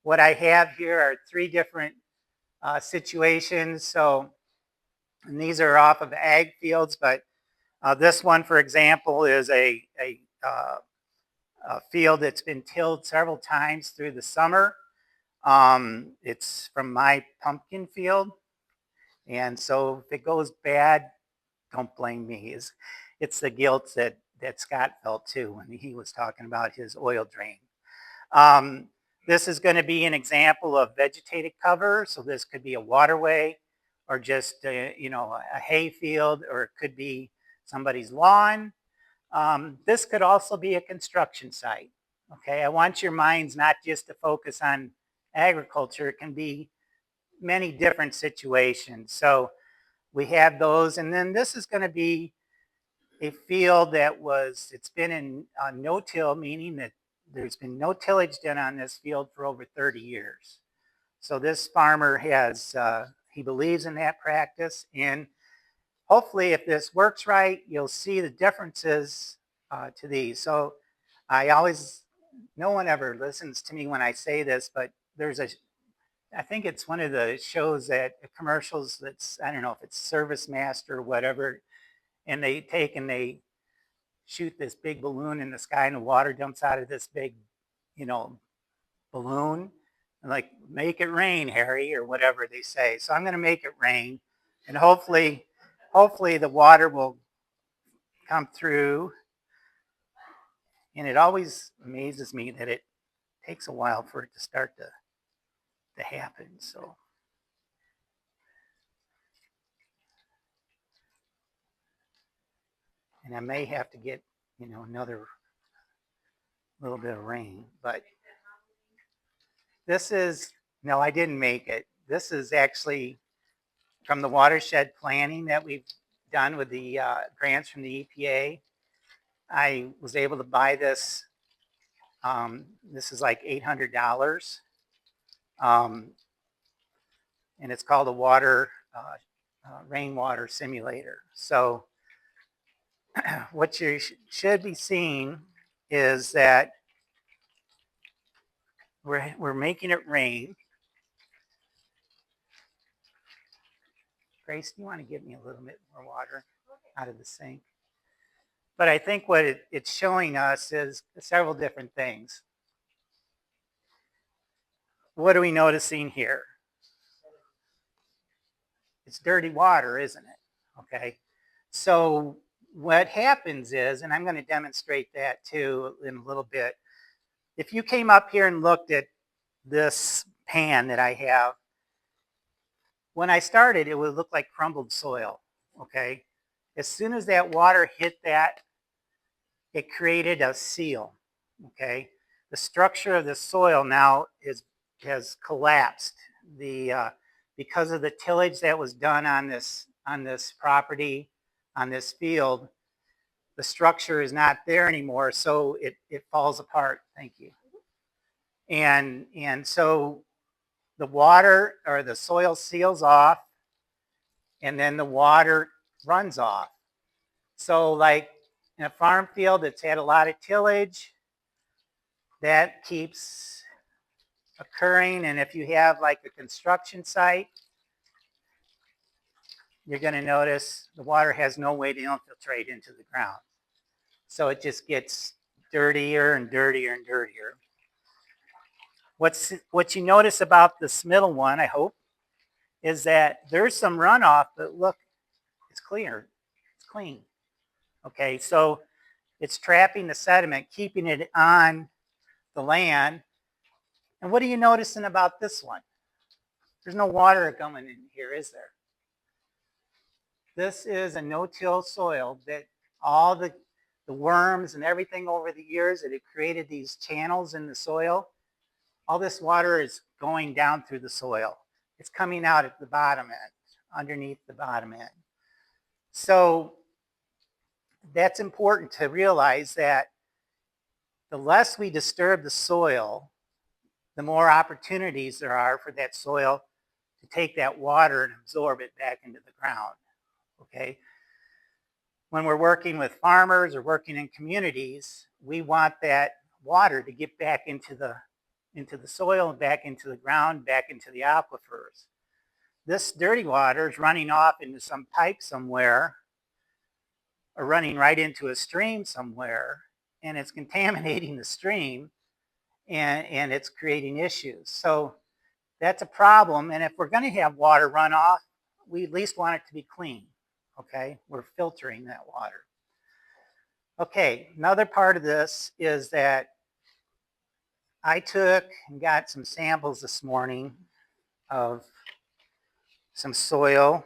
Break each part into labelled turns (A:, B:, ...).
A: what I have here are three different situations. So, and these are off of ag fields, but this one, for example, is a field that's been tilled several times through the summer. It's from my pumpkin field. And so if it goes bad, don't blame me. It's the guilt that Scott felt too when he was talking about his oil drain. This is going to be an example of vegetated cover. So this could be a waterway or just a hay field, or it could be somebody's lawn. This could also be a construction site. Okay, I want your minds not just to focus on agriculture. It can be many different situations. So we have those, and then this is going to be a field it's been in no-till, meaning that there's been no tillage done on this field for over 30 years. So this farmer he believes in that practice, and hopefully if this works right, you'll see the differences to these. So no one ever listens to me when I say this, but I think it's one of the shows commercials I don't know if it's Service Master or whatever, and they shoot this big balloon in the sky and the water dumps out of this big, balloon. And like, make it rain, Harry, or whatever they say. So I'm going to make it rain, and hopefully the water will come through. And it always amazes me that it takes a while for it to start to happen. So. And I may have to get, another little bit of rain, but no, I didn't make it. This is actually from the watershed planning that we've done with the grants from the EPA. I was able to buy this. This is like $800. And it's called a rainwater simulator. So what you should be seeing is that we're making it rain. Grace, do you want to give me a little bit more water out of the sink? But I think what it's showing us is several different things. What are we noticing here? It's dirty water, isn't it? Okay. So what happens is, and I'm going to demonstrate that too in a little bit. If you came up here and looked at this pan that I have, when I started, it would look like crumbled soil. Okay. As soon as that water hit that, it created a seal. Okay. The structure of the soil now has collapsed. Because of the tillage that was done on this property, on this field, the structure is not there anymore, so it falls apart. Thank you. And so the water or the soil seals off, and then the water runs off. So like in a farm field that's had a lot of tillage, that keeps occurring. And if you have like a construction site, you're going to notice the water has no way to infiltrate into the ground. So it just gets dirtier and dirtier and dirtier. What you notice about this middle one, I hope, is that there's some runoff, but look, it's clear. It's clean. Okay, so it's trapping the sediment, keeping it on the land. And what are you noticing about this one? There's no water going in here, is there? This is a no-till soil that all the worms and everything over the years that have created these channels in the soil, all this water is going down through the soil. It's coming out at the bottom end, underneath the bottom end. So that's important to realize that the less we disturb the soil, the more opportunities there are for that soil to take that water and absorb it back into the ground. Okay. When we're working with farmers or working in communities, we want that water to get back into the into the soil, back into the ground, back into the aquifers. This dirty water is running off into some pipe somewhere or running right into a stream somewhere, and it's contaminating the stream, and it's creating issues. So that's a problem. And if we're going to have water runoff, we at least want it to be clean. Okay, we're filtering that water. Okay, another part of this is that I took and got some samples this morning of some soil,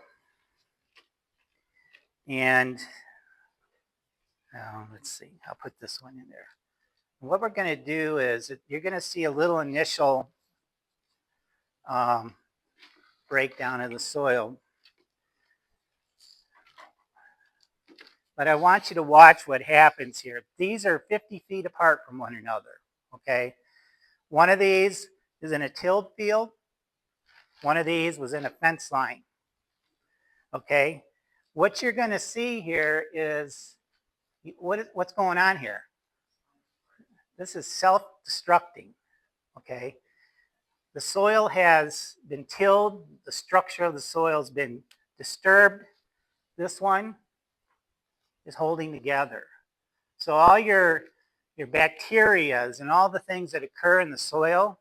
A: and let's see, I'll put this one in there. What we're going to do is you're going to see a little initial breakdown of the soil. But I want you to watch what happens here. These are 50 feet apart from one another, okay? One of these is in a tilled field. One of these was in a fence line, okay? What you're going to see here is, what's going on here? This is self-destructing, okay? The soil has been tilled. The structure of the soil has been disturbed. This one is holding together. So all your bacterias and all the things that occur in the soil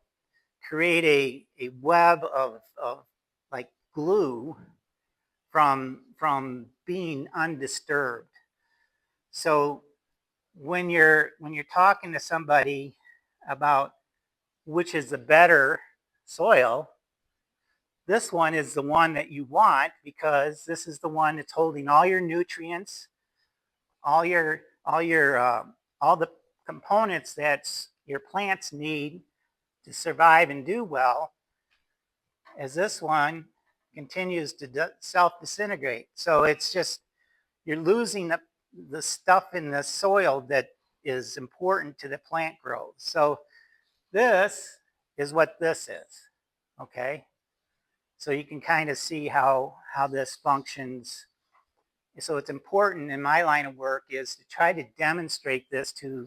A: create a web of like glue from being undisturbed. So when you're talking to somebody about which is the better soil, this one is the one that you want because this is the one that's holding all your nutrients, all the components that your plants need to survive and do well, as this one continues to self-disintegrate. So it's just, you're losing the stuff in the soil that is important to the plant growth. So this is what this is, okay? So you can kind of see how this functions. So it's important in my line of work is to try to demonstrate this to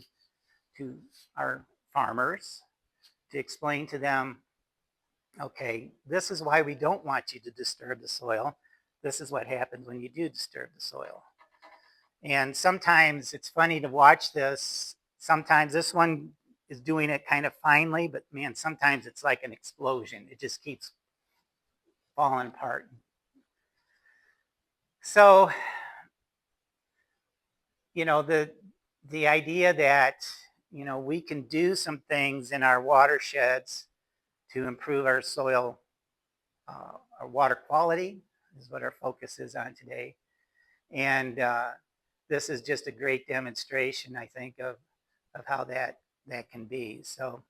A: our farmers, to explain to them, okay, this is why we don't want you to disturb the soil. This is what happens when you do disturb the soil. And sometimes it's funny to watch this. Sometimes this one is doing it kind of finely, but man, sometimes it's like an explosion. It just keeps falling apart. So, you know, the idea that, you know, we can do some things in our watersheds to improve our soil, our water quality is what our focus is on today. And this is just a great demonstration, I think, of how that can be. So